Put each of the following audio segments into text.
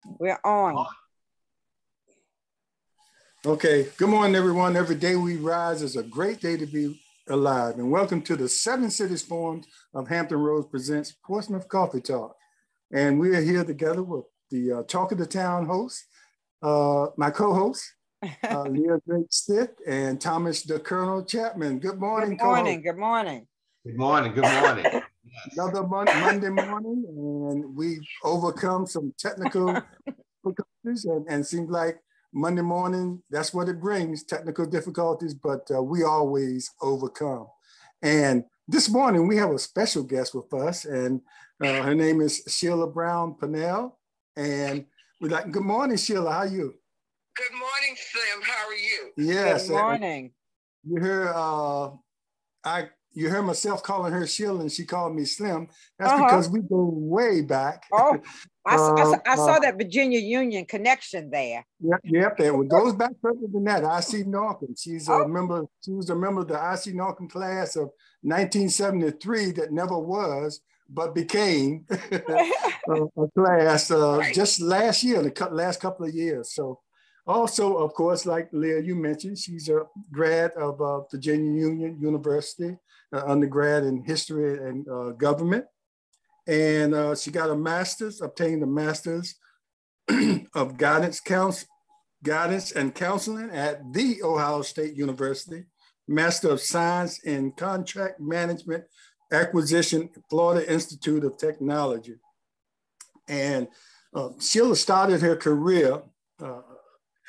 We're on. Okay, good morning, everyone. Every day we rise is a great day to be alive. And welcome to the Seven Cities Forums of Hampton Roads presents Portsmouth Coffee Talk. And we are here together with the Talk of the Town host, my co-host, Leah Drake Stitt and Thomas the Colonel Chapman. Good morning, Good morning, good morning. Good morning, good morning. Yes. Another Monday morning, and we've overcome some technical difficulties, and seems like Monday morning, that's what it brings, technical difficulties, but we always overcome. And this morning, we have a special guest with us, and her name is Shelia Brown Pannell. And we're like, good morning, Shelia, how are you? Good morning, Slim, how are you? Yes. Good morning. You heard myself calling her Sheila, and she called me Slim. That's because we go way back. Oh, I saw that Virginia Union connection there. Yep. It goes back further than that. I.C. Norcom. She's a member. She was a member of the I.C. Norcom class of 1973 that never was, but became a class just last year, the last couple of years. So. Also, of course, like Leah, you mentioned, she's a grad of Virginia Union University, undergrad in history and government. And she got obtained a master's of guidance and counseling at The Ohio State University, Master of Science in Contract Management Acquisition, Florida Institute of Technology. And Shelia started her career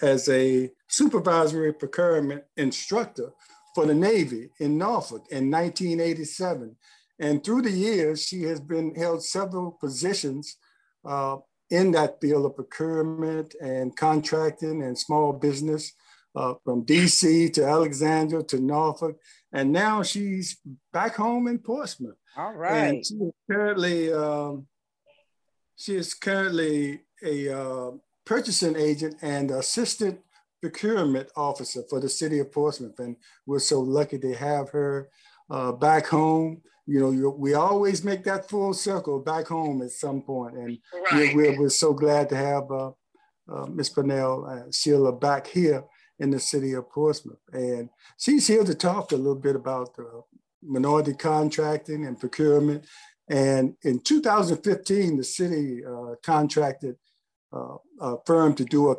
as a supervisory procurement instructor for the Navy in Norfolk in 1987. And through the years, she has held several positions in that field of procurement and contracting and small business, from DC to Alexandria to Norfolk. And now she's back home in Portsmouth. All right. And she is currently a purchasing agent and assistant procurement officer for the city of Portsmouth. And we're so lucky to have her back home. You know, we always make that full circle back home at some point. And we're so glad to have Ms. Pannell, Shelia, back here in the city of Portsmouth. And she's here to talk a little bit about minority contracting and procurement. And in 2015, the city contracted a firm to do a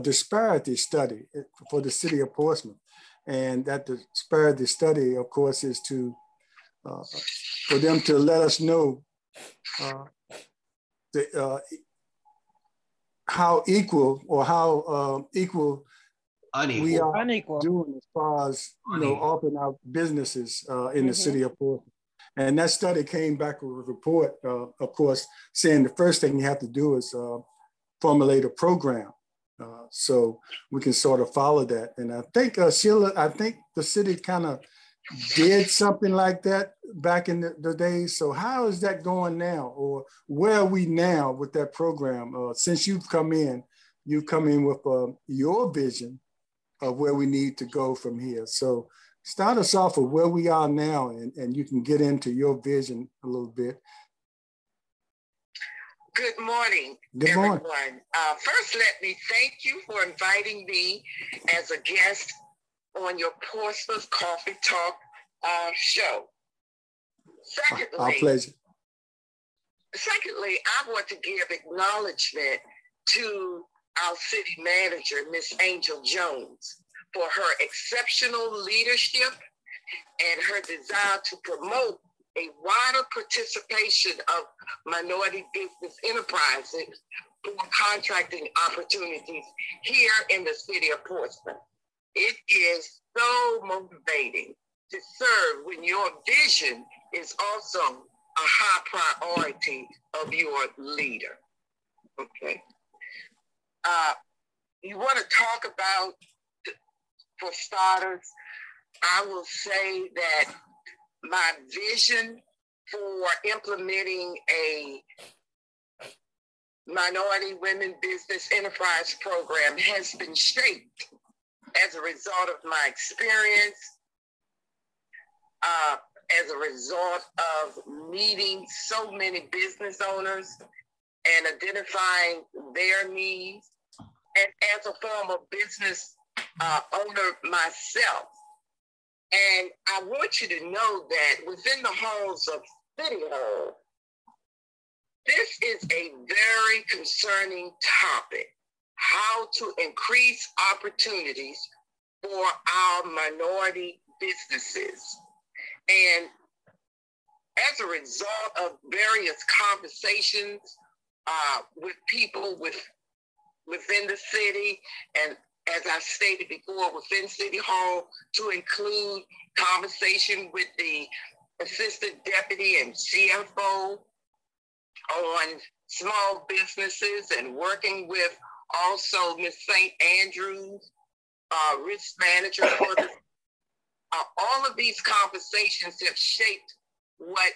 disparity study for the city of Portsmouth. And that disparity study, of course, is for them to let us know how equal or how equal we are doing as far as, offering our businesses in the city of Portsmouth. And that study came back with a report, of course, saying the first thing you have to do is formulate a program. So we can sort of follow that. And I think, Shelia, the city kind of did something like that back in the days. So how is that going now? Or where are we now with that program? Since you've come in with your vision of where we need to go from here. So start us off with where we are now, and you can get into your vision a little bit. Good morning, everyone. First, let me thank you for inviting me as a guest on your Portsmouth Coffee Talk show. Secondly, our pleasure. Secondly, I want to give acknowledgement to our city manager, Miss Angel Jones, for her exceptional leadership and her desire to promote a wider participation of minority business enterprises for contracting opportunities here in the city of Portsmouth. It is so motivating to serve when your vision is also a high priority of your leader. Okay. You want to talk about, for starters, I will say that my vision for implementing a minority women business enterprise program has been shaped as a result of my experience, as a result of meeting so many business owners and identifying their needs. And as a former business owner myself, and I want you to know that within the halls of City Hall, this is a very concerning topic, how to increase opportunities for our minority businesses. And as a result of various conversations with people within the city, and as I stated before, within City Hall, to include conversation with the Assistant Deputy and CFO on small businesses, and working with also Ms. St. Andrews, risk manager for the, all of these conversations have shaped what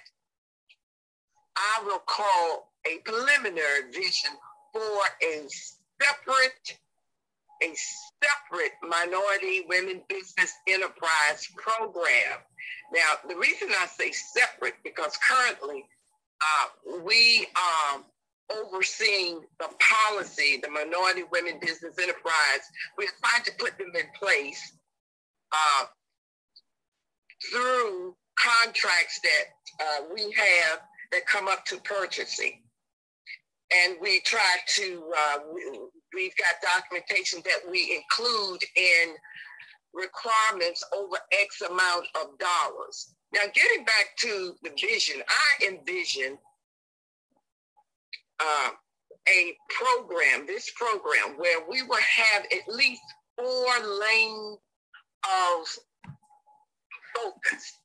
I will call a preliminary vision for a separate minority women business enterprise program. Now, the reason I say separate, because currently we are overseeing the policy, the Minority Women Business Enterprise. We're trying to put them in place through contracts that we have that come up to purchasing. And we try to, we've got documentation that we include in requirements over X amount of dollars. Now, getting back to the vision, I envision this program where we will have at least 4 lanes of focus.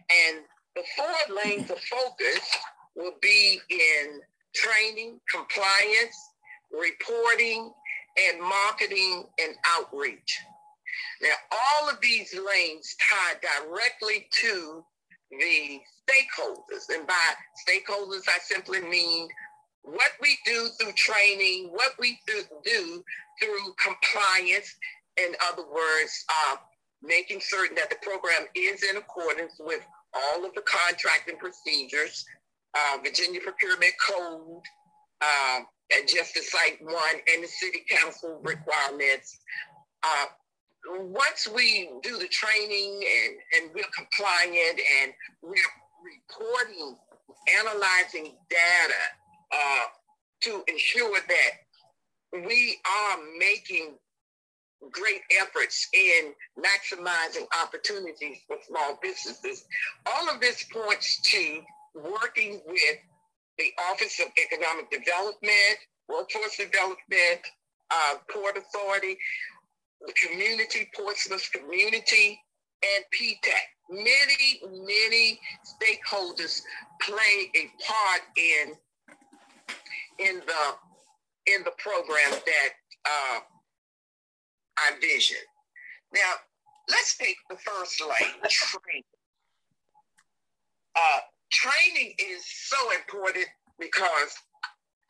And the 4 lanes of focus will be in training, compliance, reporting, and marketing and outreach. Now, all of these lanes tie directly to the stakeholders. And by stakeholders, I simply mean what we do through training, what we do through compliance. In other words, making certain that the program is in accordance with all of the contracting procedures, Virginia Procurement Code, and just to cite one, and the City Council requirements. Once we do the training and we're compliant and we're reporting, analyzing data to ensure that we are making great efforts in maximizing opportunities for small businesses. All of this points to working with the Office of Economic Development, Workforce Development, Port Authority, the community, Portsmouth community, and PTAC. Many stakeholders play a part in the program that I vision. Now, let's take the first lane, training. Training is so important because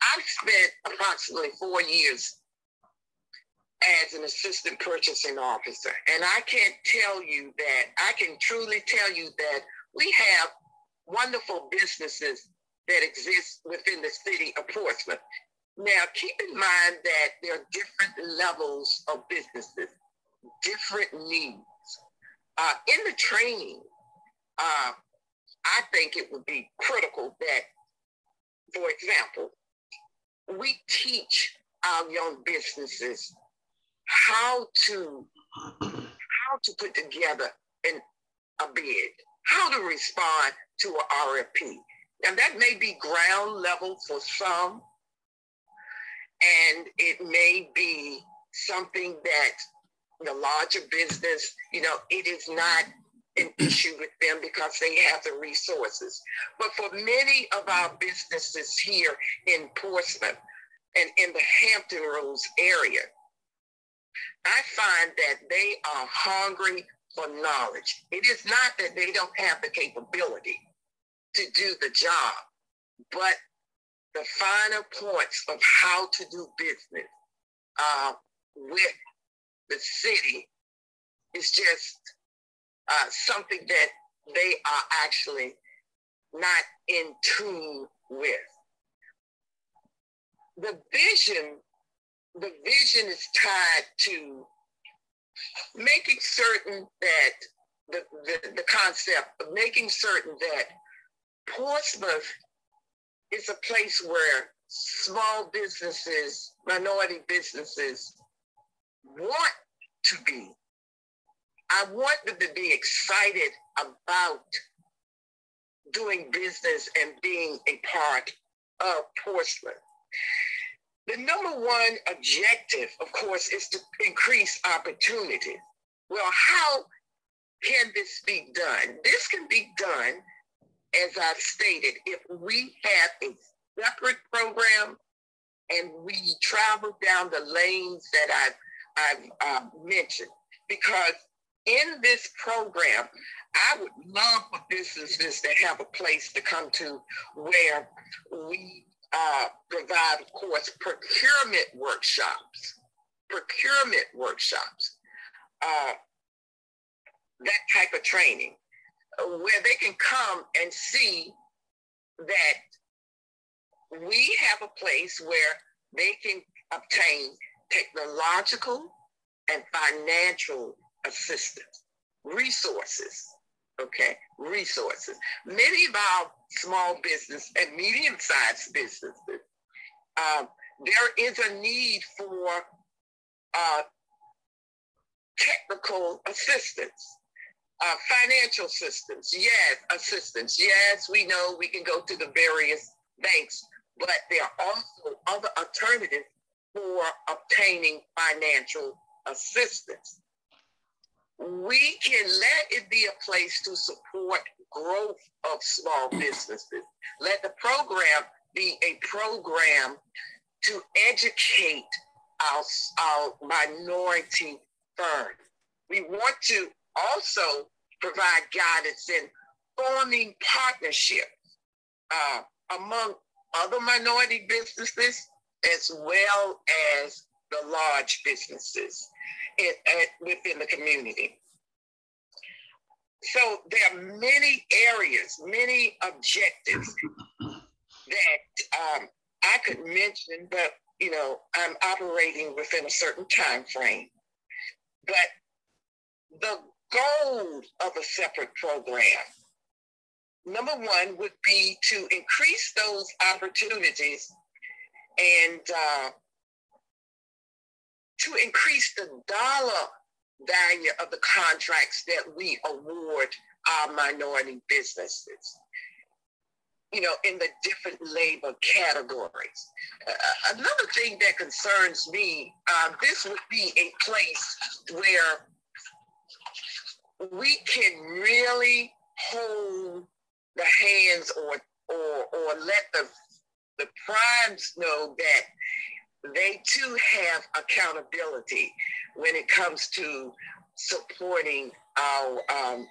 I've spent approximately 4 years as an assistant purchasing officer. And I can truly tell you that we have wonderful businesses that exist within the city of Portsmouth. Now, keep in mind that there are different levels of businesses, different needs. In the training, I think it would be critical that, for example, we teach our young businesses how to put together a bid, how to respond to an RFP. Now, that may be ground level for some, and it may be something that the larger business, it is not an issue with them because they have the resources. But for many of our businesses here in Portsmouth and in the Hampton Roads area, I find that they are hungry for knowledge. It is not that they don't have the capability to do the job, but the finer points of how to do business with the city is just something that they are actually not in tune with. the vision is tied to making certain that the concept of making certain that Portsmouth is a place where small businesses, minority businesses want to be. I want them to be excited about doing business and being a part of Portsmouth. The number one objective, of course, is to increase opportunity. Well, how can this be done? This can be done, as I've stated, if we have a separate program and we travel down the lanes that I've mentioned. Because in this program, I would love for businesses to have a place to come to where we provide, of course, procurement workshops, that type of training, where they can come and see that we have a place where they can obtain technological and financial assistance, resources. Many of our small business and medium-sized businesses, there is a need for technical assistance, financial assistance. Yes, we know we can go to the various banks, but there are also other alternatives for obtaining financial assistance. We can let it be a place to support growth of small businesses. Let the program be a program to educate our minority firms. We want to also provide guidance in forming partnerships among other minority businesses as well as the large businesses within the community. So there are many areas, many objectives that I could mention, but I'm operating within a certain time frame. But the goal of a separate program, number one, would be to increase those opportunities and to increase the dollar value of the contracts that we award our minority businesses, in the different labor categories. Another thing that concerns me, this would be a place where we can really hold the hands or let the primes know that they too have accountability when it comes to supporting our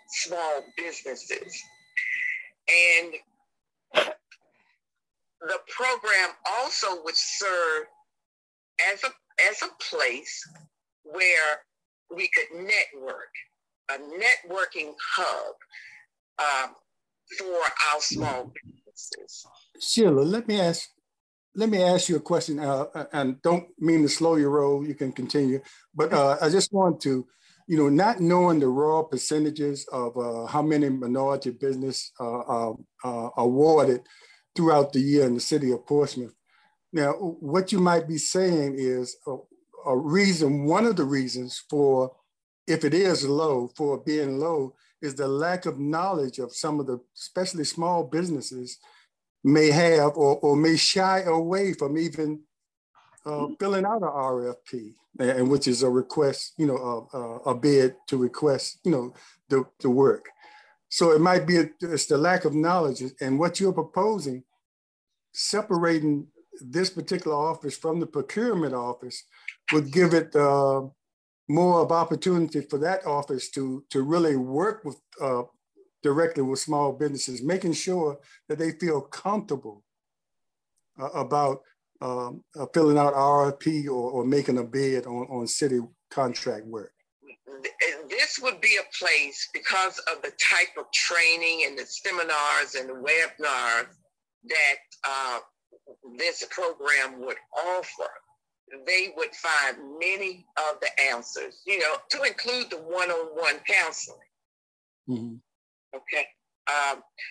small businesses. And the program also would serve as a place where we could network, a networking hub for our small businesses. Shelia, let me ask you a question, and don't mean to slow your roll, you can continue, but I just want to, not knowing the raw percentages of how many minority business are awarded throughout the year in the city of Portsmouth. Now, what you might be saying is one of the reasons for, if it is low, for being low, is the lack of knowledge of some of the, especially small businesses, may have or may shy away from even filling out an RFP, and which is a request, a bid to request, the work. So it might be it's the lack of knowledge, and what you're proposing, separating this particular office from the procurement office, would give it more of opportunity for that office to really work with directly with small businesses, making sure that they feel comfortable about filling out RFP or making a bid on city contract work. This would be a place, because of the type of training and the seminars and the webinars that this program would offer, they would find many of the answers, you know, to include the one-on-one counseling. Mm-hmm. Okay.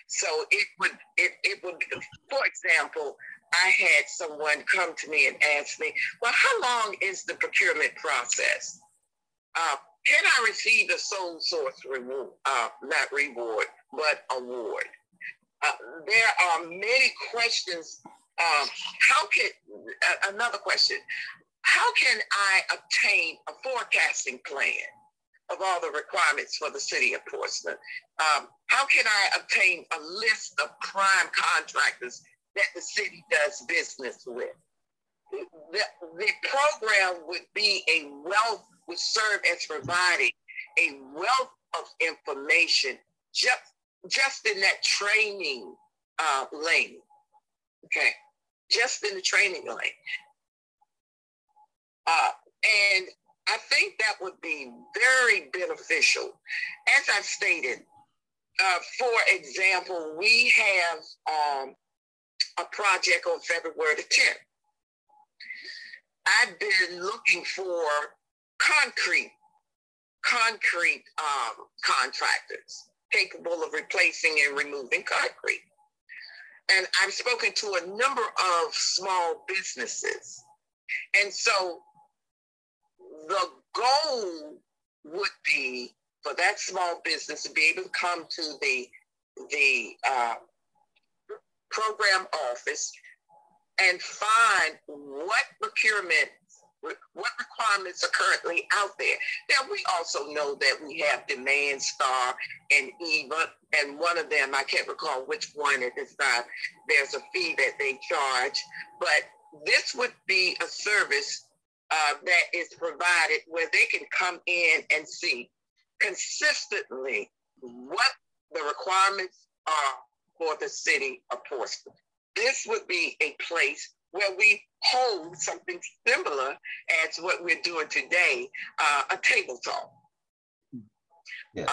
So it would, for example, I had someone come to me and ask me, well, how long is the procurement process? Can I receive a sole source reward, not reward, but award? There are many questions. Another question, how can I obtain a forecasting plan of all the requirements for the city of Portsmouth? How can I obtain a list of prime contractors that the city does business with? The program would serve as providing a wealth of information just in that training lane. Okay, just in the training lane. And I think that would be very beneficial. As I stated, for example, we have a project on February the 10th. I've been looking for concrete contractors capable of replacing and removing concrete. And I've spoken to a number of small businesses. And so the goal would be for that small business to be able to come to the program office and find what requirements are currently out there. Now, we also know that we have Demand Star and EVA, and one of them, I can't recall which one at this time, there's a fee that they charge, but this would be a service that is provided where they can come in and see consistently what the requirements are for the city of Portsmouth. This would be a place where we hold something similar as what we're doing today, a table talk. Yes.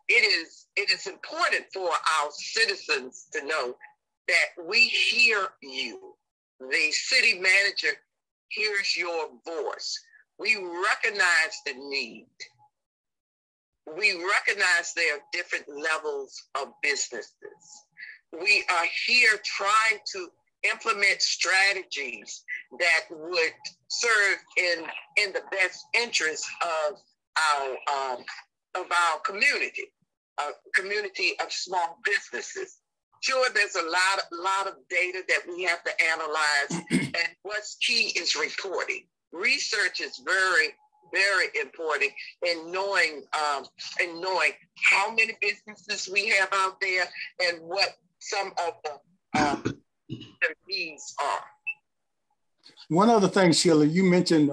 It is important for our citizens to know that we hear you. The city manager hears your voice. We recognize the need. We recognize there are different levels of businesses. We are here trying to implement strategies that would serve in the best interest of our community, a community of small businesses. Sure, there's a lot of data that we have to analyze, and what's key is reporting. Research is very, very important in knowing how many businesses we have out there and what some of their needs are. One other thing, Shelia, you mentioned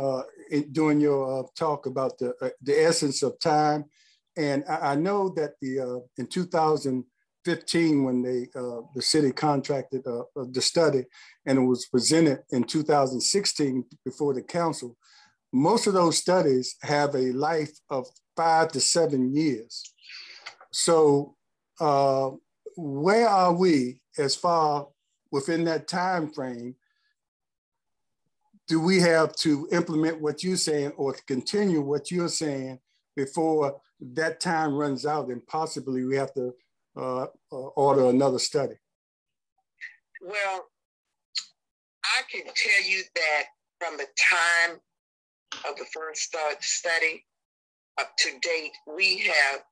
during your talk about the essence of time, and I know that in 2015, when the city contracted the study, and it was presented in 2016 before the council, most of those studies have a life of 5 to 7 years. So where are we as far within that time frame? Do we have to implement what you're saying or to continue what you're saying before that time runs out and possibly we have to order another study? Well, I can tell you that from the time of the first study up to date, we have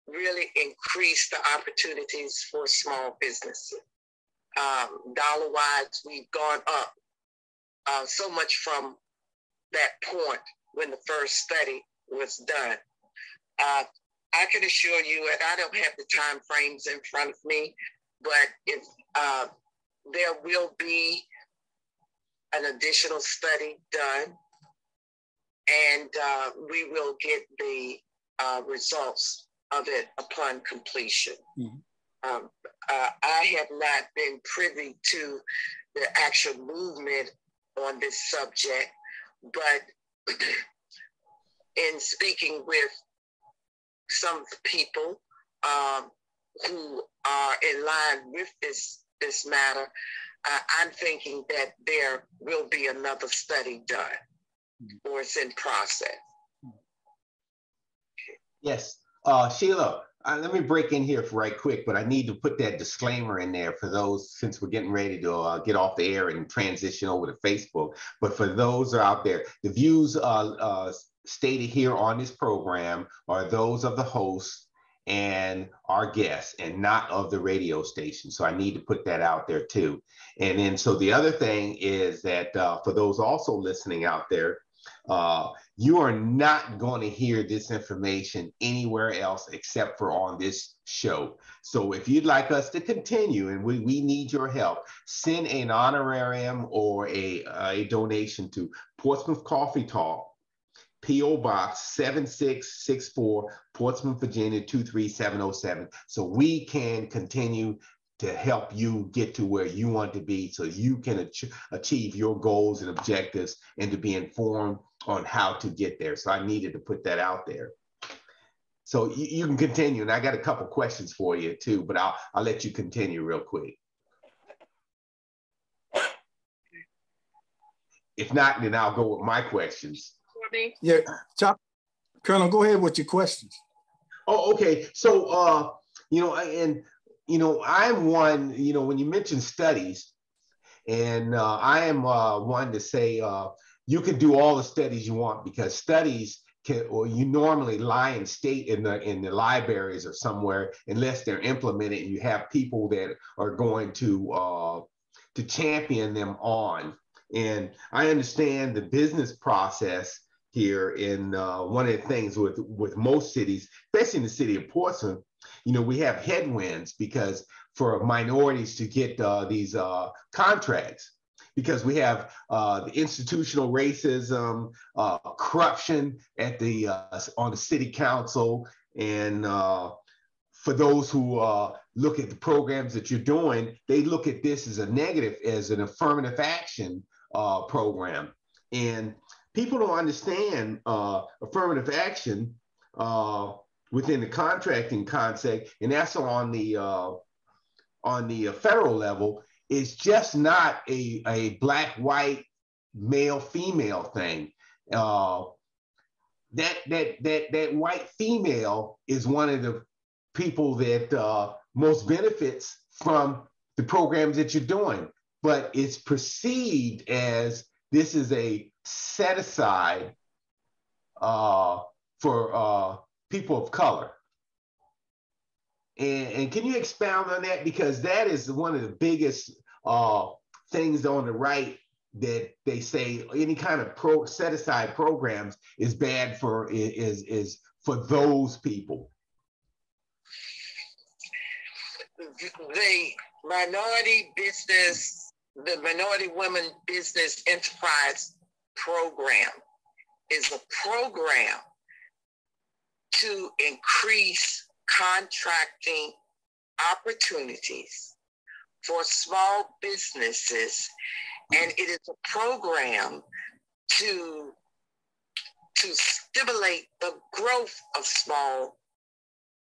really increased the opportunities for small businesses. Dollar-wise, we've gone up so much from that point when the first study was done. I can assure you, and I don't have the time frames in front of me, but if there will be an additional study done, and we will get the results of it upon completion. Mm-hmm. I have not been privy to the actual movement on this subject, but in speaking with some people who are in line with this matter, I'm thinking that there will be another study done, or it's in process. Yes, Sheila, let me break in here for right quick, but I need to put that disclaimer in there for those, since we're getting ready to get off the air and transition over to Facebook. But for those who are out there, the views stated here on this program are those of the host and our guests, and not of the radio station. So I need to put that out there too. And then, so the other thing is that for those also listening out there, you are not going to hear this information anywhere else except for on this show. So if you'd like us to continue, and we need your help, send an honorarium or a donation to Portsmouth Coffee Talk, P.O. Box 7664, Portsmouth, Virginia 23707, so we can continue to help you get to where you want to be, so you can achieve your goals and objectives, and to be informed on how to get there. So I needed to put that out there. So you can continue, and I got a couple questions for you too, but I'll let you continue real quick. If not, then I'll go with my questions. Yeah, Colonel, go ahead with your questions. Oh, okay. So, I'm one, when you mention studies, and I am one to say you can do all the studies you want, because studies you normally lie in state in the libraries or somewhere, unless they're implemented and you have people that are going to champion them on. And I understand the business process here. In one of the things with most cities, especially in the city of Portsmouth, we have headwinds because for minorities to get these contracts, because we have the institutional racism, corruption at the on the city council, and for those who look at the programs that you're doing, they look at this as a negative, as an affirmative action program. And people don't understand affirmative action within the contracting concept, and that's on the federal level. It's just not a black, white, male, female thing. That white female is one of the people that most benefits from the programs that you're doing, but it's perceived as this is a set aside for people of color. And can you expound on that? Because that is one of the biggest things on the right, that they say any kind of set aside programs is bad for is for those people. The Minority Women Business Enterprise Program is a program to increase contracting opportunities for small businesses, and it is a program to stimulate the growth of small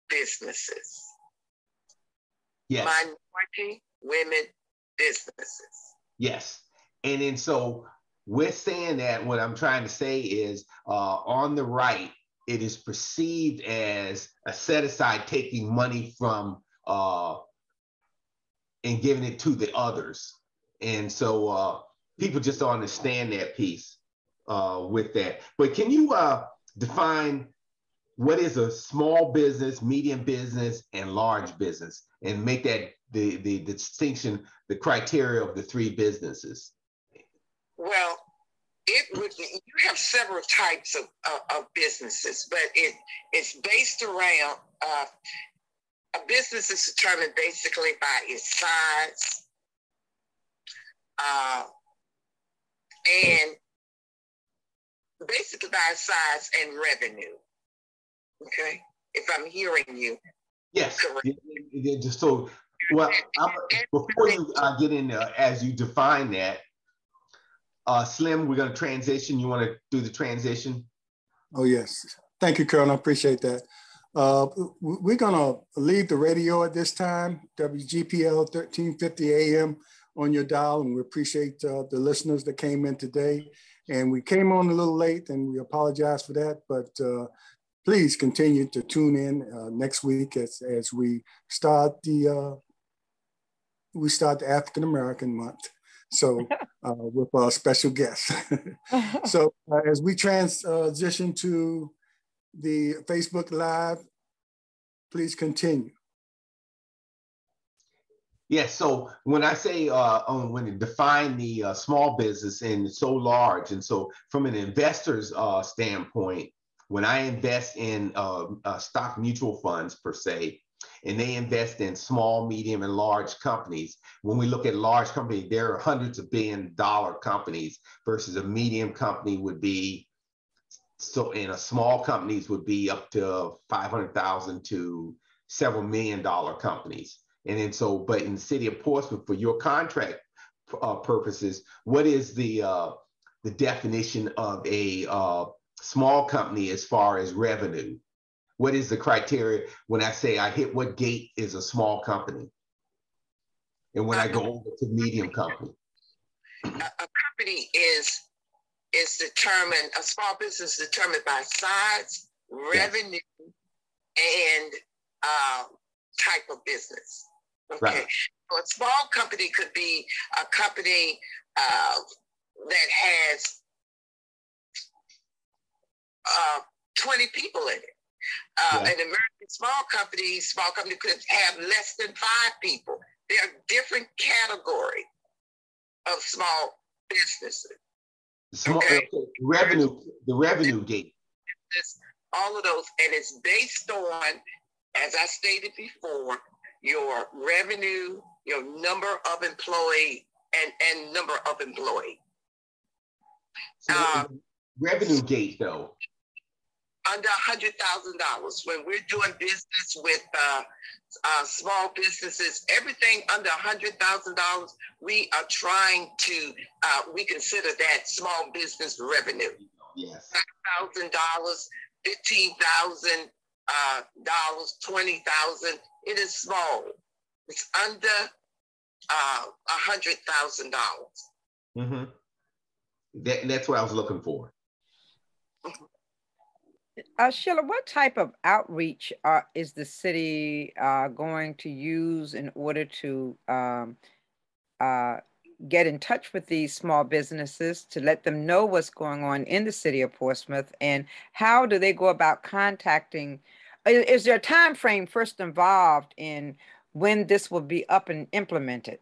businesses. Yes. Minority women businesses. Yes. And then so with saying that, what I'm trying to say is on the right, it is perceived as a set aside, taking money from and giving it to the others. And so people just don't understand that piece with that. But can you define what is a small business, medium business, and large business, and make that the distinction, the criteria of the three businesses? Well, you have several types of businesses, but it's based around a business is determined basically by its size and basically by its size and revenue. Okay, if I'm hearing you. Yes. Correct. So, well, before you get in as you define that, Slim, we're going to transition. You want to do the transition? Oh, yes. Thank you, Colonel. I appreciate that. We're going to leave the radio at this time, WGPL 1350 AM. on your dial, and we appreciate the listeners that came in today. And we came on a little late, and we apologize for that, but please continue to tune in next week as we start the African American Month. So with our special guest. So as we transition to the Facebook Live, please continue. Yes, so when I say when you define the small business and it's so large, and so from an investor's standpoint, when I invest in stock mutual funds per se, and they invest in small, medium, and large companies, when we look at large companies, there are hundreds of billion-dollar companies versus a medium company would be, so in a small companies would be up to 500,000 to several $1 million companies. And then so, but in the city of Portsmouth, for your contract purposes, what is the definition of a small company as far as revenue? What is the criteria when I say I hit what gate is a small company? And when I go over to medium company? A company is determined, a small business is determined by size, revenue, and type of business. Okay. Right. So a small company could be a company that has 20 people in it. An American small company could have less than 5 people. There are different categories of small businesses. The revenue gate. All of those, and it's based on, as I stated before, your revenue, your number of employee, and number of employee. So revenue gate though. Under $100,000. When we're doing business with small businesses, everything under $100,000, we are trying to, we consider that small business revenue. Yes. $5,000, $15,000, $20,000. It is small. It's under $100,000. Mm-hmm. That's what I was looking for. Shelia, what type of outreach is the city going to use in order to get in touch with these small businesses to let them know what's going on in the city of Portsmouth, and how do they go about contacting? Is there a time frame first involved in when this will be up and implemented?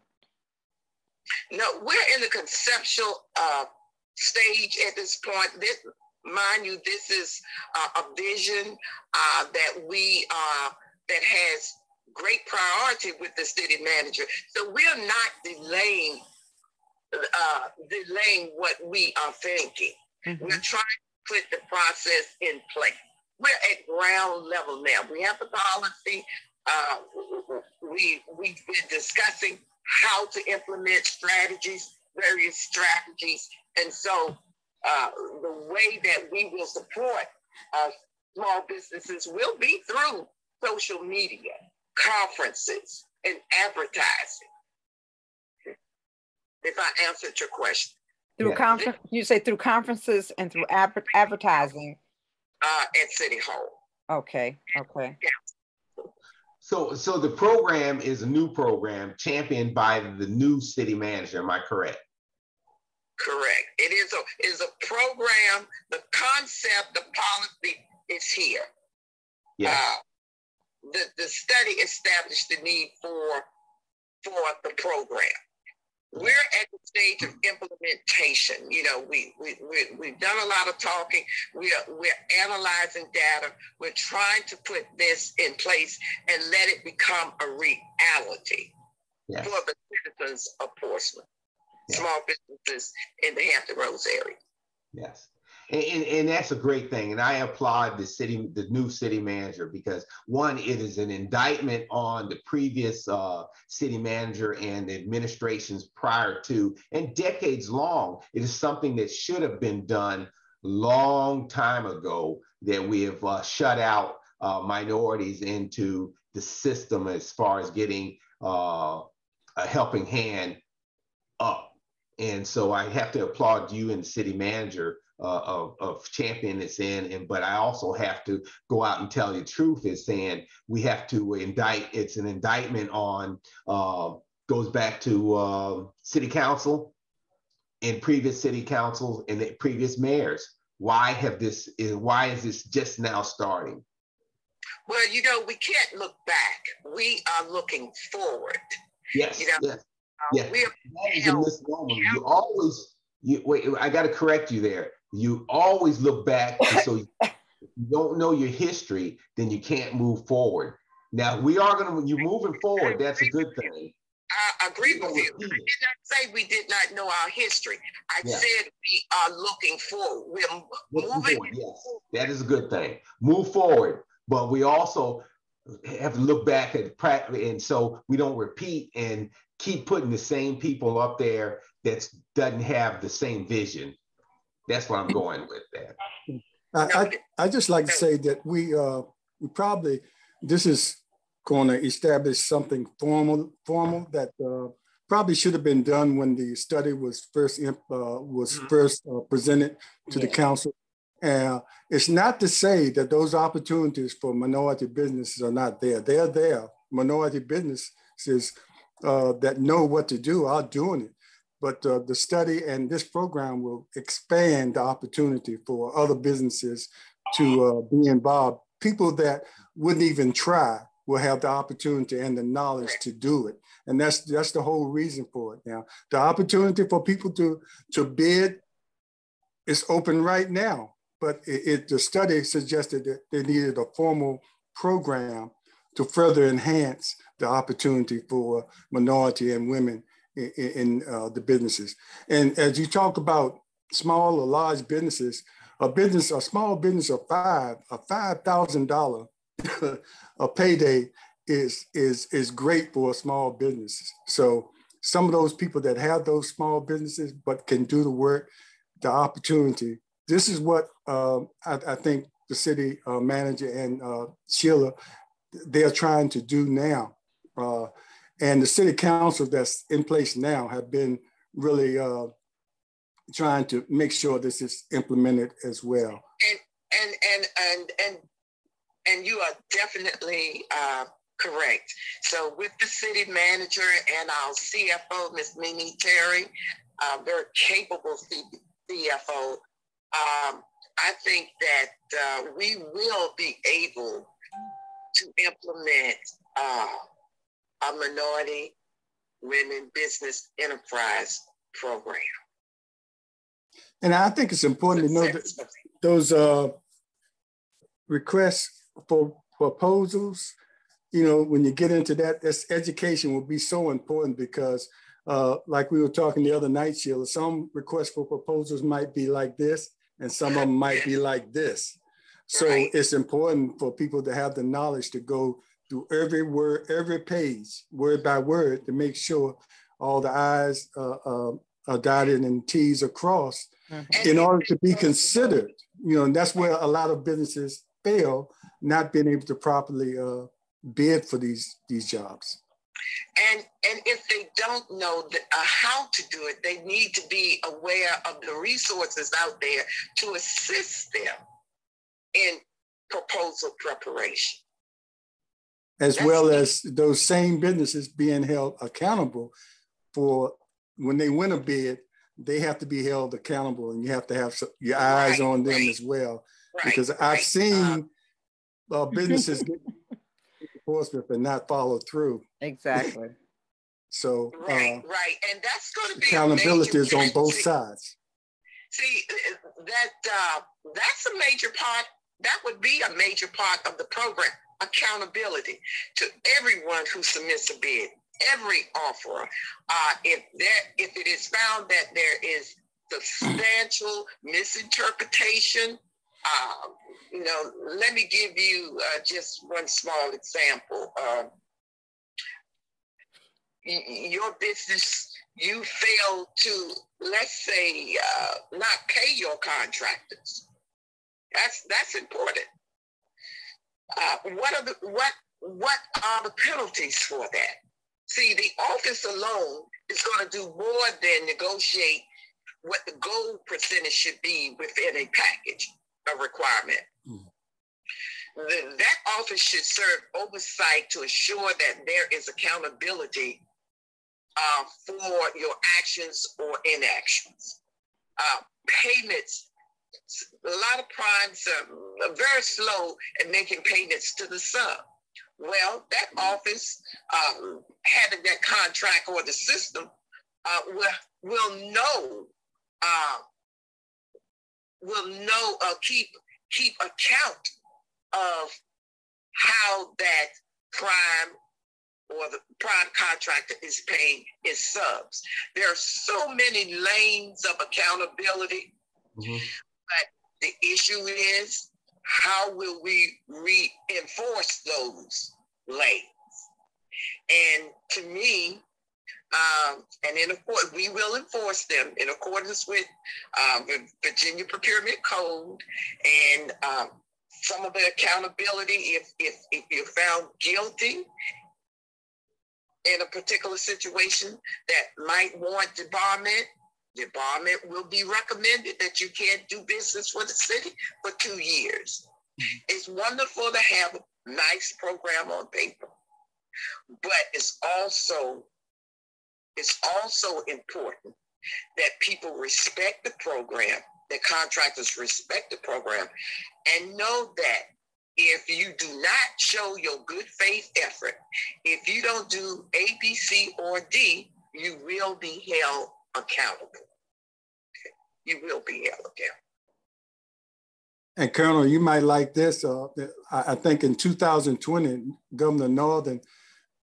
No, we're in the conceptual stage at this point. Mind you, this is a vision that that has great priority with the city manager. So we're not delaying what we are thinking. Mm-hmm. We're trying to put the process in place. We're at ground level now. We have the policy. We've been discussing how to implement various strategies, and so the way that we will support small businesses will be through social media, conferences, and advertising. If I answered your question. Through conference, you say through conferences and through advertising? At City Hall. Okay. Yeah. So the program is a new program championed by the new city manager. Am I correct? Correct. It is a program. The concept, the policy is here. Yeah. The study established the need for the program. We're at the stage of implementation. You know, we've done a lot of talking. We're analyzing data. We're trying to put this in place and let it become a reality for the citizens of Portsmouth. Small businesses in the Hampton Roads area. Yes, and that's a great thing. And I applaud the new city manager, because one, it is an indictment on the previous city manager and the administrations prior to, and decades long. It is something that should have been done long time ago, that we have shut out minorities into the system as far as getting a helping hand And so I have to applaud you and the city manager of championing this but I also have to go out and tell you the truth is saying we have to indict, it's an indictment on, goes back to city council and previous city councils and the previous mayors. Why is this just now starting? Well, we can't look back. We are looking forward. Yes, yes. Yeah, that is a misnomer. Wait, I got to correct you there. You always look back, so you don't know your history, then you can't move forward. Now, you're moving forward, that's a good thing. I agree with you. I did not say we did not know our history. I said we are looking forward. We're moving forward. Yes, that is a good thing. Move forward, but we also have to look back at and so we don't repeat and keep putting the same people up there that doesn't have the same vision. That's what I'm going with that. I just like to say that we probably, this is going to establish something formal that probably should have been done when the study was first presented to the council. It's not to say that those opportunities for minority businesses are not there. They're there. Minority businesses that know what to do are doing it. But the study and this program will expand the opportunity for other businesses to be involved. People that wouldn't even try will have the opportunity and the knowledge to do it. And that's the whole reason for it. Now, the opportunity for people to bid is open right now. But the study suggested that they needed a formal program to further enhance the opportunity for minority and women in the businesses. And as you talk about small or large businesses, a small business of $5,000 a payday is great for a small business. So some of those people that have those small businesses but can do the work, the opportunity. This is what I think the city manager and Shelia, they're trying to do now. And the city council that's in place now have been really trying to make sure this is implemented as well. And you are definitely correct. So with the city manager and our CFO, Ms. Mimi Terry, very capable CFO, I think that we will be able to implement a minority women business enterprise program. And I think it's important to know that those requests for proposals, when you get into that, this education will be so important because like we were talking the other night, Shelia, some requests for proposals might be like this and some of them might be like this. So it's important for people to have the knowledge to go through every word, every page, word by word, to make sure all the I's are dotted and T's are crossed in order to be considered. And that's where a lot of businesses fail, not being able to properly bid for these jobs. And if they don't know how to do it, they need to be aware of the resources out there to assist them in proposal preparation. As well as those same businesses being held accountable for when they win a bid, they have to be held accountable and you have to have your eyes on them as well. Because I've seen businesses get to Portsmouth and not follow through. Exactly. So and that's going to be accountability is on both sides. See, that's a major part. That would be a major part of the program, accountability to everyone who submits a bid, every offerer. If it is found that there is substantial misinterpretation, let me give you just one small example. Your business, you fail to, let's say, not pay your contractors. That's important. What are the penalties for that? See, the office alone is going to do more than negotiate what the goal percentage should be within a package, a requirement. That office should serve oversight to ensure that there is accountability for your actions or inactions. Payments, a lot of primes are very slow at making payments to the sub. Well, that office, having that contract or the system, will know, keep account of how that prime or the prime contractor is paying his subs. There are so many lanes of accountability, but the issue is, how will we reinforce those lanes? And to me, and then of course we will enforce them in accordance with the Virginia Procurement Code and some of the accountability. If you're found guilty in a particular situation that might warrant debarment, debarment will be recommended that you can't do business for the city for 2 years. It's wonderful to have a nice program on paper, but it's also important that people respect the program, that contractors respect the program, and know that if you do not show your good faith effort, if you don't do A, B, C, or D, you will be held accountable. You will be held accountable. And Colonel, you might like this. I think in 2020, Governor Northern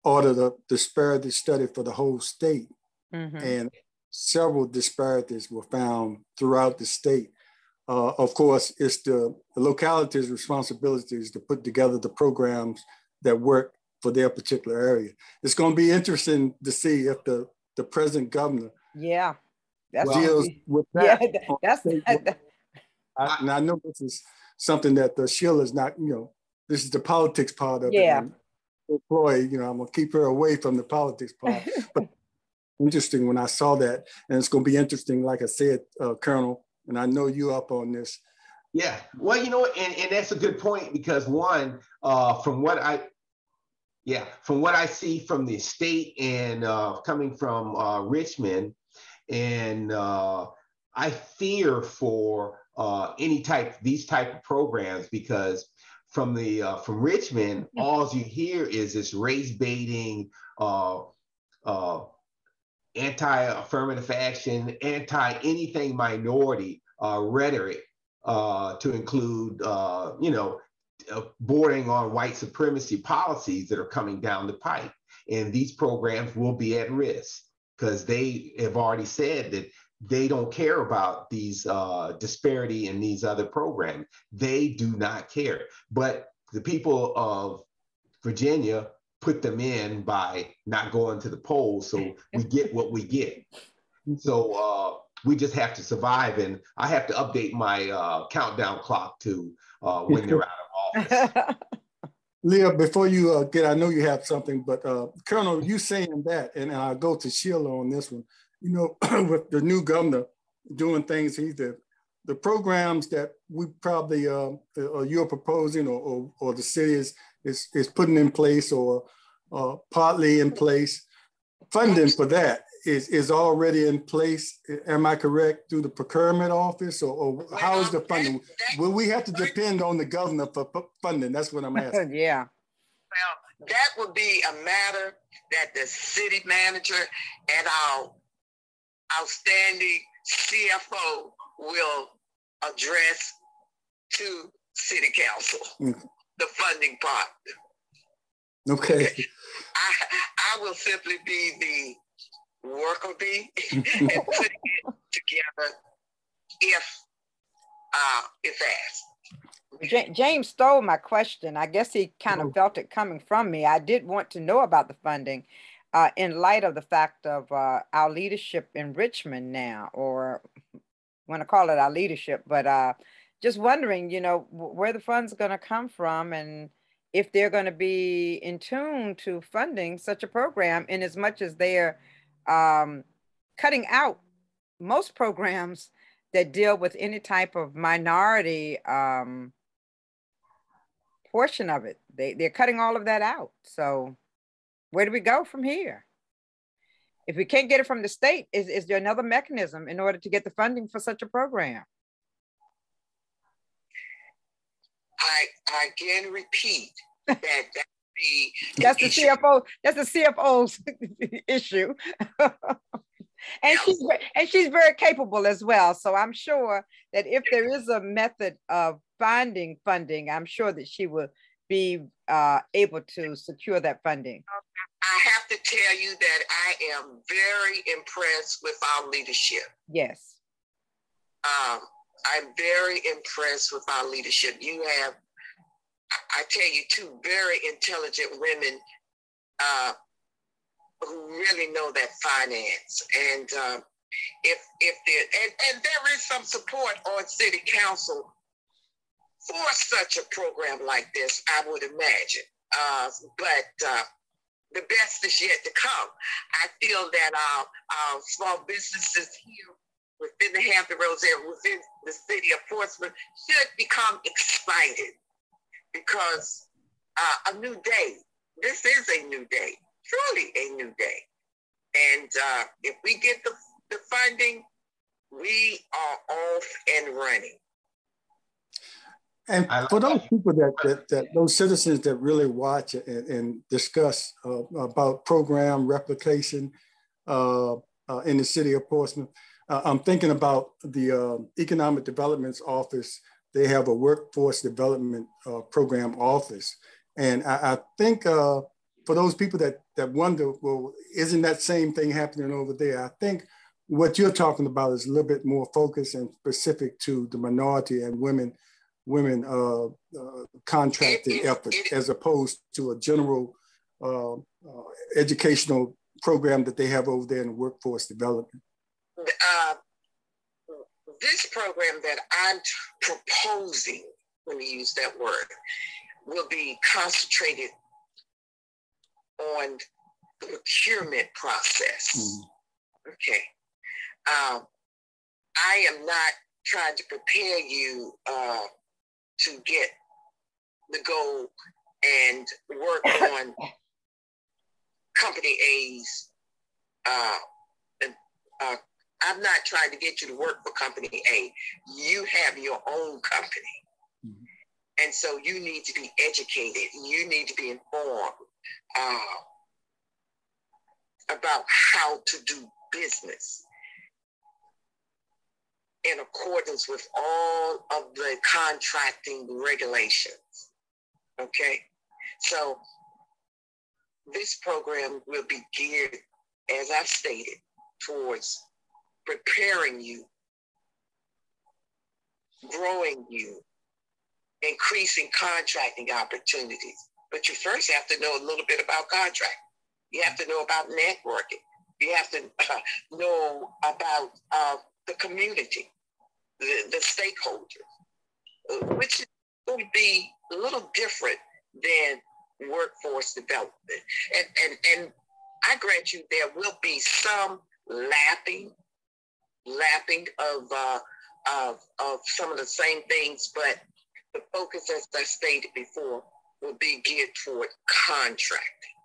ordered a disparity study for the whole state. And several disparities were found throughout the state. Of course, it's the locality's responsibilities to put together the programs that work for their particular area. It's going to be interesting to see if the present governor deals with that. And I know this is something that Sheila's not, this is the politics part of it. And employee, I'm going to keep her away from the politics part. But interesting when I saw that. And it's going to be interesting, like I said, Colonel, and I know you up on this. Yeah, well, and that's a good point, because one, from what I see from the state and coming from Richmond, and I fear for these type of programs, because from Richmond, all you hear is this race baiting, anti-affirmative action, anti-anything minority rhetoric, to include, bordering on white supremacy policies that are coming down the pipe. And these programs will be at risk, because they have already said that they don't care about these disparity in these other programs. They do not care. But the people of Virginia put them in by not going to the polls, so we get what we get. So we just have to survive, and I have to update my countdown clock to when they're out of office. Leah, before you I know you have something, but Colonel, you saying that, and I'll go to Sheila on this one, with the new governor doing things, the programs that we probably, you're proposing or the city is putting in place or partly in place, funding for that is already in place. Am I correct, through the procurement office, or how is the funding? Will we have to depend on the governor for funding? That's what I'm asking. Yeah. Well, that would be a matter that the city manager and our outstanding CFO will address to city council, the funding part. Okay. I will simply be the worker bee and putting it together if asked. James stole my question. I guess he kind of felt it coming from me. I did want to know about the funding in light of the fact of our leadership in Richmond now, or I want to call it our leadership, but just wondering, where the funds are going to come from, and if they're going to be in tune to funding such a program, in as much as they're cutting out most programs that deal with any type of minority portion of it. They're cutting all of that out. So where do we go from here? If we can't get it from the state, is there another mechanism in order to get the funding for such a program? I again repeat that that's the CFO. That's the CFO's issue. And she's very capable as well. So I'm sure that if there is a method of finding funding, I'm sure that she will be able to secure that funding. I have to tell you that I am very impressed with our leadership. Yes. I'm very impressed with our leadership. You have, I tell you, two very intelligent women who really know that finance. And if there is some support on city council for such a program like this, I would imagine. But the best is yet to come. I feel that our small businesses here within the Hampton Roads area, within the city of Portsmouth, should become excited, because a new day. This is a new day, truly a new day. And if we get the funding, we are off and running. And for those people that those citizens that really watch and discuss about program replication in the city of Portsmouth, I'm thinking about the Economic Development Office. They have a workforce development program office. And I think for those people that wonder, well, isn't that same thing happening over there? I think what you're talking about is a little bit more focused and specific to the minority and women contracting effort, as opposed to a general educational program that they have over there in workforce development. This program that I'm proposing, let me use that word, will be concentrated on the procurement process. Mm-hmm. Okay. I am not trying to prepare you to get the goal and work on company A's. I'm not trying to get you to work for company A. You have your own company. Mm-hmm. And so you need to be educated. You need to be informed about how to do business in accordance with all of the contracting regulations. Okay? So this program will be geared, as I've stated, towards preparing you, growing you, increasing contracting opportunities. But you first have to know a little bit about contracting. You have to know about networking. You have to know about the community, the stakeholders, which is going to be a little different than workforce development. And I grant you there will be some lapping of some of the same things, but the focus, as I stated before, will be geared toward contracting.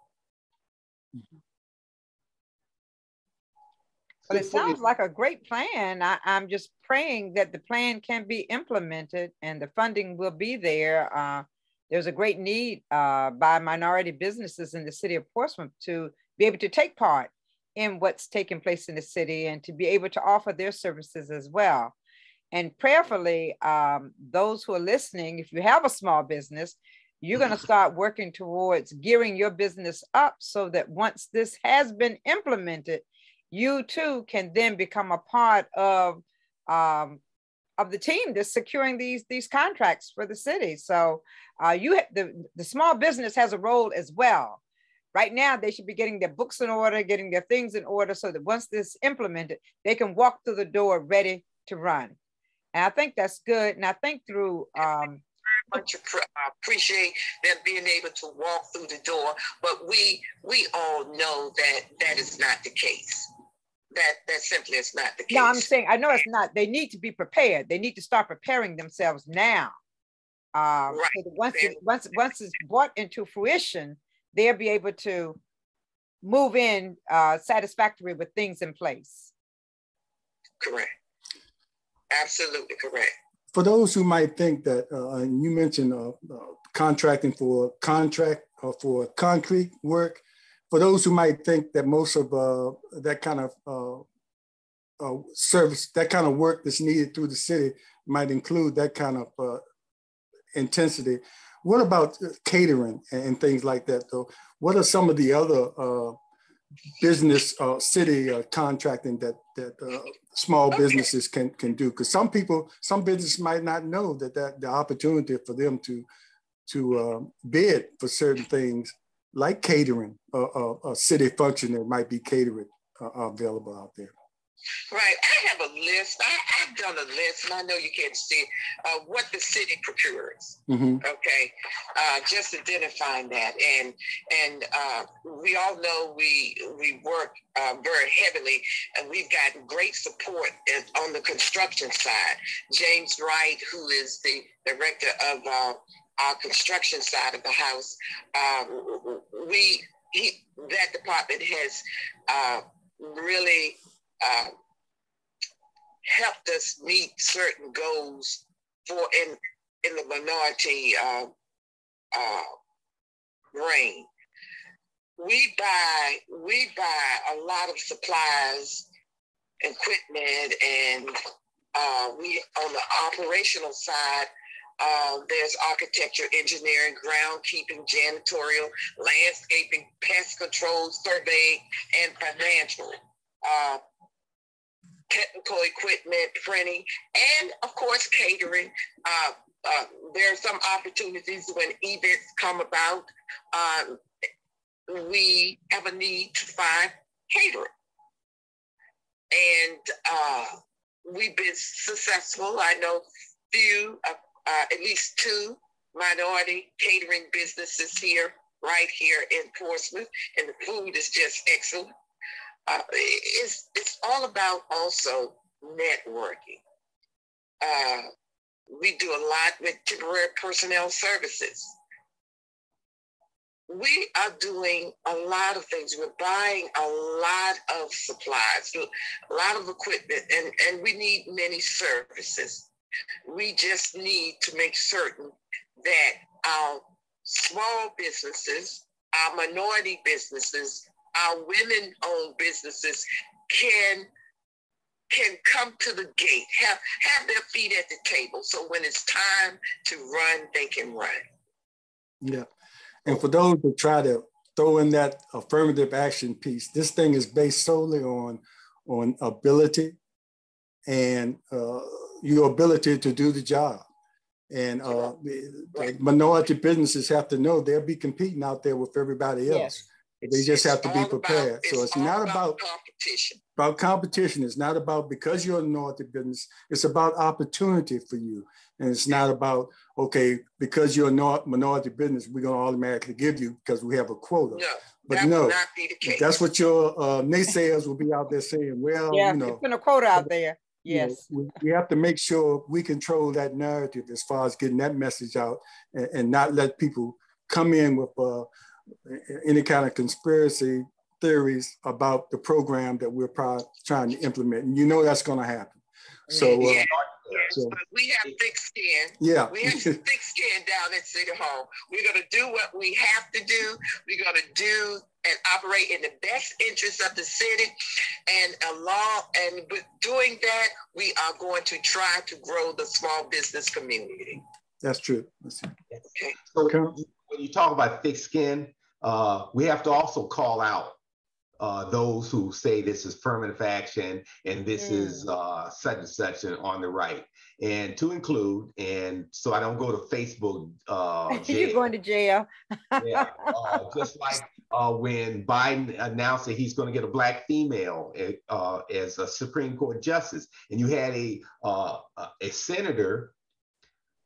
Well, it sounds like a great plan. I'm just praying that the plan can be implemented and the funding will be there. There's a great need by minority businesses in the city of Portsmouth to be able to take part in what's taking place in the city and to be able to offer their services as well. And prayerfully, those who are listening, if you have a small business, you're going to start working towards gearing your business up so that once this has been implemented, you too can then become a part of the team that's securing these contracts for the city. So the small business has a role as well. Right now, they should be getting their books in order, getting their things in order, so that once this is implemented, they can walk through the door ready to run. And I think that's good. And I think through much appreciate them being able to walk through the door, but we all know that that is not the case. That simply is not the case. No, I'm saying, I know it's not. They need to be prepared. They need to start preparing themselves now. Right. So that once it's brought into fruition, they'll be able to move in satisfactory with things in place. Correct. Absolutely correct. For those who might think that, and you mentioned contracting for for concrete work, for those who might think that most of that kind of service, that kind of work that's needed through the city might include that kind of intensity. What about catering and things like that, though? What are some of the other business city contracting that small businesses can do? Because some businesses might not know that the opportunity for them to bid for certain things like catering, a city function that might be catering available out there. Right. I have a list. I've done a list, and I know you can't see what the city procures. Mm-hmm. Okay. Just identifying that. And we all know we work very heavily, and we've gotten great support on the construction side. James Wright, who is the director of our construction side of the house, that department has really helped us meet certain goals for in the minority brain. We buy a lot of supplies, equipment, and we on the operational side. There's architecture, engineering, groundkeeping, janitorial, landscaping, pest control, survey, and financial. Technical equipment, printing, and of course catering. There are some opportunities when events come about. We have a need to find caterers, and we've been successful. I know at least 2 minority catering businesses right here in Portsmouth, and the food is just excellent. It's all about also networking. We do a lot with temporary personnel services. We are doing a lot of things. We're buying a lot of supplies, a lot of equipment, and we need many services. We just need to make certain that our small businesses, our minority businesses, our women-owned businesses can come to the gate, have their feet at the table, so when it's time to run, they can run. Yeah, and for those who try to throw in that affirmative action piece, this thing is based solely on ability and your ability to do the job. And minority businesses have to know they'll be competing out there with everybody else. Yes. They just have to be prepared. So it's not about competition. About competition. It's not about because you're a minority business. It's about opportunity for you. And it's not about, okay, because you're a minority business, we're going to automatically give you because we have a quota. No, but that will not be the case. That's what your naysayers will be out there saying. Well, yeah, it's been a quota out there. Yes. We have to make sure we control that narrative as far as getting that message out and not let people come in with any kind of conspiracy theories about the program that we're trying to implement. And you know that's going to happen. So, but we have thick skin. Yeah. We have thick skin down at City Hall. We're going to do what we have to do. We're going to do and operate in the best interest of the city. And with doing that, we are going to try to grow the small business community. That's true. Okay. So when you talk about thick skin, we have to also call out those who say this is affirmative action and this is such and such on the right, and to include, and so I don't go to Facebook jail. You're going to jail. Yeah, just like when Biden announced that he's going to get a Black female as a Supreme Court justice, and you had a senator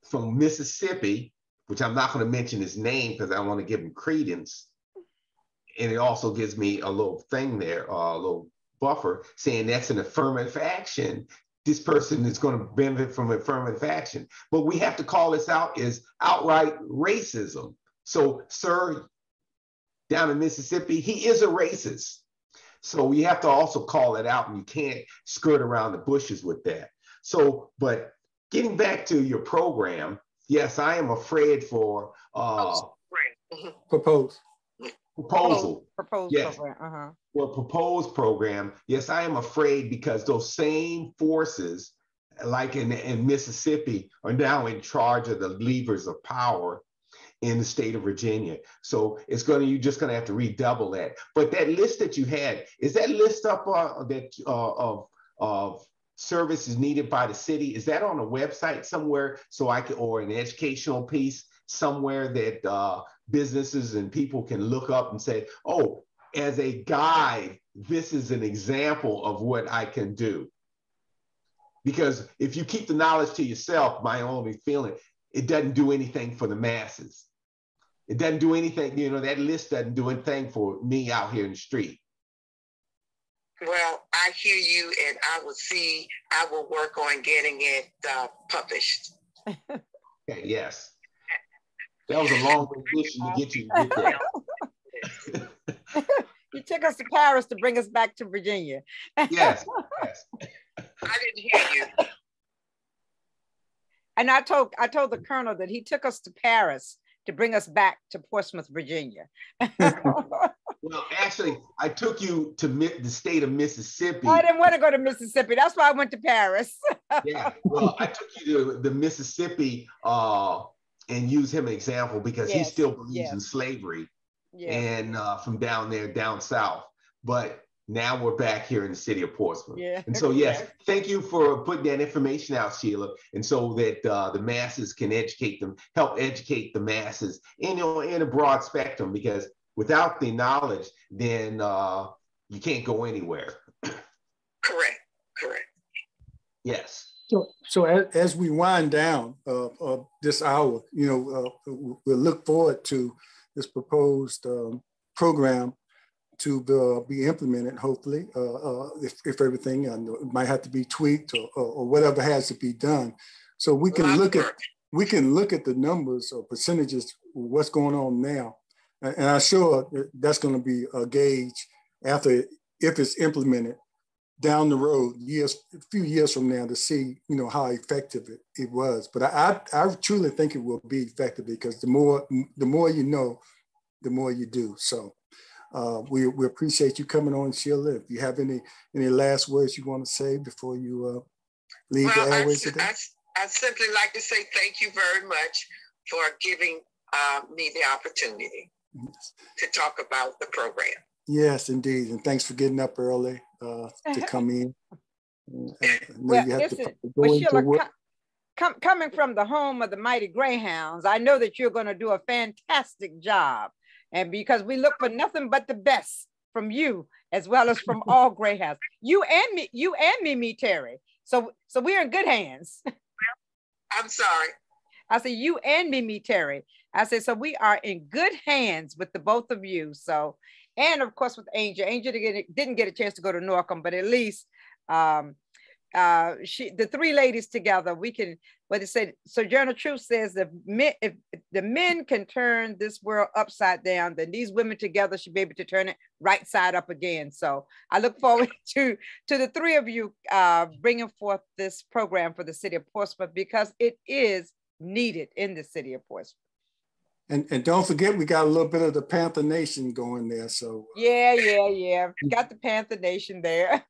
from Mississippi, which I'm not going to mention his name because I want to give him credence. And it also gives me a little thing there, a little buffer, saying that's an affirmative action. This person is going to benefit from affirmative action. But we have to call this out as outright racism. So, sir, down in Mississippi, he is a racist. So we have to also call it out, and you can't skirt around the bushes with that. So, but getting back to your program, yes, I am afraid for Proposal. Yes. Program. For a proposed program, yes, I am afraid because those same forces, like in Mississippi, are now in charge of the levers of power in the state of Virginia. So you're just gonna have to redouble that. But that list that you had, is that list up of services needed by the city? Is that on a website somewhere or an educational piece somewhere that businesses and people can look up and say, oh, as a guide, this is an example of what I can do? Because if you keep the knowledge to yourself, my only feeling, it doesn't do anything for the masses. It doesn't do anything, that list doesn't do anything for me out here in the street. Well, I hear you, and I will work on getting it published. Okay, yes. That was a long rendition to get you to get there. You took us to Paris to bring us back to Virginia. Yes. I didn't hear you. And I told the Colonel that he took us to Paris to bring us back to Portsmouth, Virginia. Well, actually, I took you to the state of Mississippi. I didn't want to go to Mississippi. That's why I went to Paris. Yeah, well, I took you to the Mississippi and use him as an example because he still believes in slavery and from down there, down south. But now we're back here in the city of Portsmouth. Yeah. And so, yes, thank you for putting that information out, Shelia, and so that the masses can help educate the masses in a broad spectrum, because without the knowledge, then you can't go anywhere. Correct. Yes. So as we wind down this hour, we'll look forward to this proposed program to be implemented, hopefully, if everything, it might have to be tweaked or whatever has to be done. So we can look at the numbers or percentages, what's going on now. And I'm sure that's going to be a gauge if it's implemented down the road, a few years from now, to see, how effective it was. But I truly think it will be effective, because the more you know, the more you do. So we appreciate you coming on, Shelia. If you have any last words you want to say before you leave the airways today. I simply like to say thank you very much for giving me the opportunity to talk about the program. Yes, indeed. And thanks for getting up early to come in. Well, listen, Shelia, coming from the home of the mighty Greyhounds, I know that you're going to do a fantastic job. And because we look for nothing but the best from you, as well as from all Greyhounds. You and Mimi Terry. So we're in good hands. I'm sorry. I said, you and Mimi Terry. I said, so we are in good hands with the both of you. So, and of course with Angel. Angel didn't get a chance to go to Norcom, but at least the three ladies together, we can, what it said, Sojourner Truth says, if the men can turn this world upside down, then these women together should be able to turn it right side up again. So I look forward to the three of you bringing forth this program for the city of Portsmouth, because it is needed in the city of Portsmouth. And don't forget, we got a little bit of the Panther Nation going there. So yeah. Got the Panther Nation there.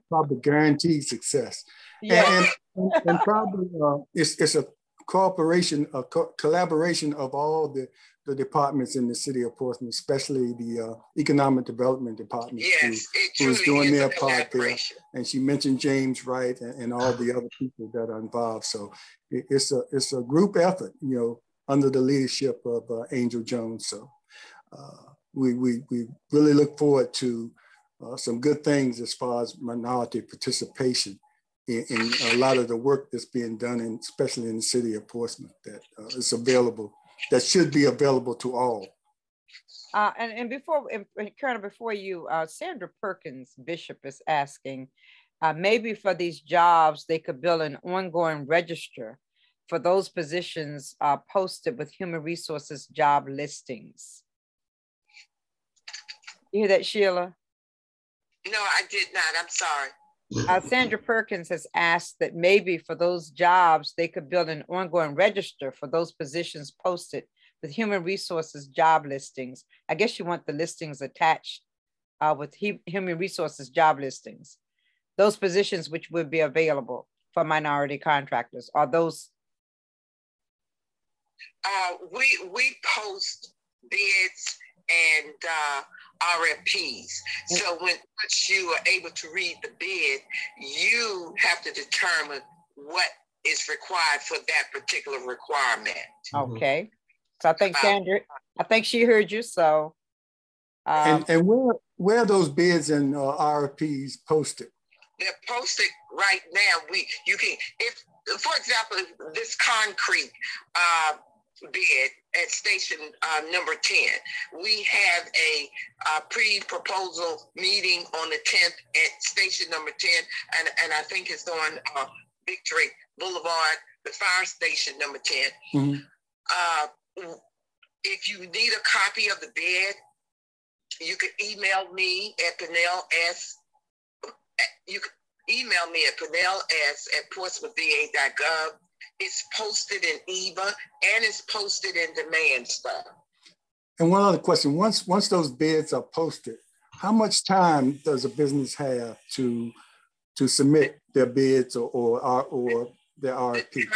Probably guaranteed success. Yeah. And probably it's a cooperation, a collaboration of all the departments in the city of Portsmouth, especially the economic development department, who's doing their part there. And she mentioned James Wright and all the other people that are involved. So it's a group effort, under the leadership of Angel Jones. So we really look forward to some good things as far as minority participation in a lot of the work that's being done, especially in the city of Portsmouth, that is available, that should be available to all. And Colonel, before you, Sandra Perkins Bishop is asking, maybe for these jobs, they could build an ongoing register for those positions posted with human resources job listings. You hear that, Sheila? No, I did not. I'm sorry. Sandra Perkins has asked that maybe for those jobs, they could build an ongoing register for those positions posted with human resources job listings. I guess you want the listings attached with human resources job listings. Those positions which would be available for minority contractors. Are those? We post bids and RFPs. So once you are able to read the bid, you have to determine what is required for that particular requirement. Okay. So I think Sandra, I think she heard you. So and where are those bids and RFPs posted? They're posted right now. You can, if for example, this concrete bid at station number 10. We have a pre-proposal meeting on the 10th at station number 10, and I think it's on Victory Boulevard, the fire station number 10. Mm-hmm. If you need a copy of the bid, you can email me at Pannell S. You can email me at pannells@portsmouthva.gov. It's posted in EVA and it's posted in Demand Star. And one other question: once those bids are posted, how much time does a business have to submit their bids or their RFP?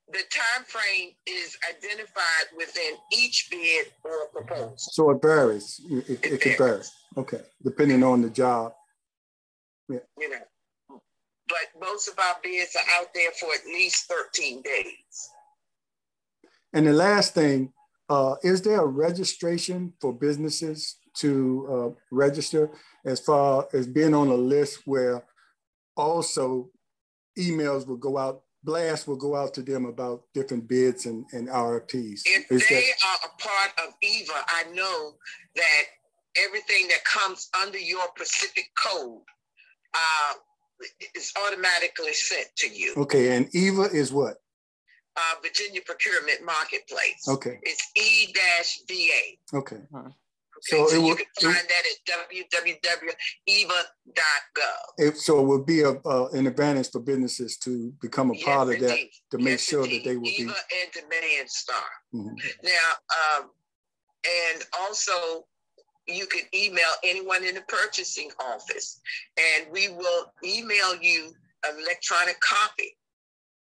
The time frame is identified within each bid or proposal. So it varies. It could vary. Okay, depending on the job. Yeah. You know, but most of our bids are out there for at least 13 days. And the last thing, is there a registration for businesses to register, as far as being on a list where also emails will go out, blasts will go out to them about different bids and RFPs? If they are a part of EVA, I know that everything that comes under your Pacific code is automatically sent to you. Okay, and EVA is what? Virginia Procurement Marketplace. Okay. It's E-VA. Okay. Okay, so you can find that at www.eva.gov. So it would be an advantage for businesses to become a part of that, to make sure that they will EVA be. and Demand Star. Mm-hmm. Now, and also you can email anyone in the purchasing office, and we will email you an electronic copy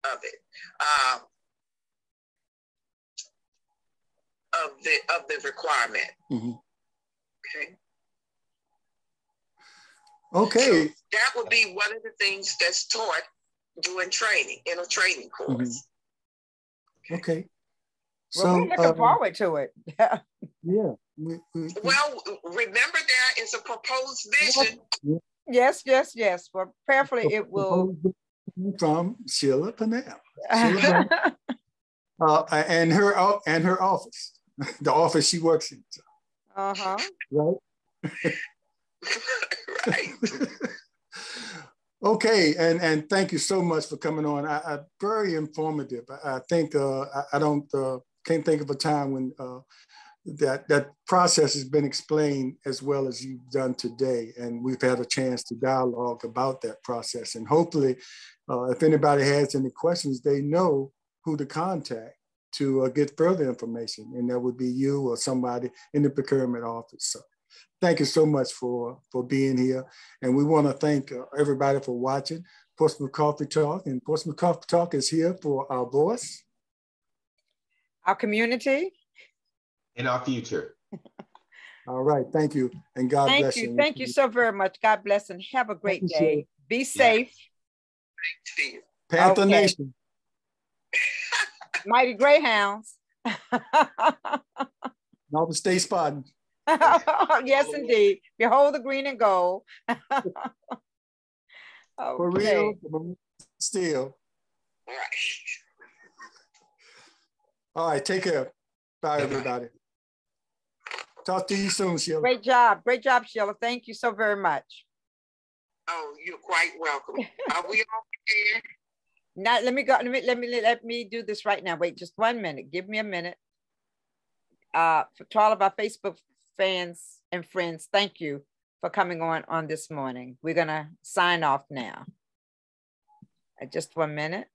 of it, of the requirement. Mm-hmm. Okay. Okay. So that would be one of the things that's taught during training, in a training course. Mm-hmm. Okay. Well, so we're looking forward to it. Yeah. Well, remember that it's a proposed vision. Yes. Well, prayerfully it will. From Shelia Pannell. And her office, the office she works in. Right. Right. Okay, and thank you so much for coming on. I very informative. I think I can't think of a time when that process has been explained as well as you've done today, and we've had a chance to dialogue about that process. And hopefully, if anybody has any questions, they know who to contact to get further information, and that would be you or somebody in the procurement office. So thank you so much for being here. And we want to thank everybody for watching Portsmouth Coffee Talk. And Portsmouth Coffee Talk is here for our voice, our community, and our future. All right. Thank you. And God bless you. Thank you so very much. God bless and have a great day. Be safe. Thank you. Panther Nation. Mighty Greyhounds. Now to stay spotting. Yes, indeed. Behold the green and gold. For real, still. All right. All right, take care. Bye, everybody. Talk to you soon, Sheila. Great job, Sheila. Thank you so very much. Oh, you're quite welcome. Are we all there? Now let me go. Let me do this right now. Wait, just 1 minute. Give me a minute. To all of our Facebook fans and friends, thank you for coming on this morning. We're gonna sign off now. Just 1 minute.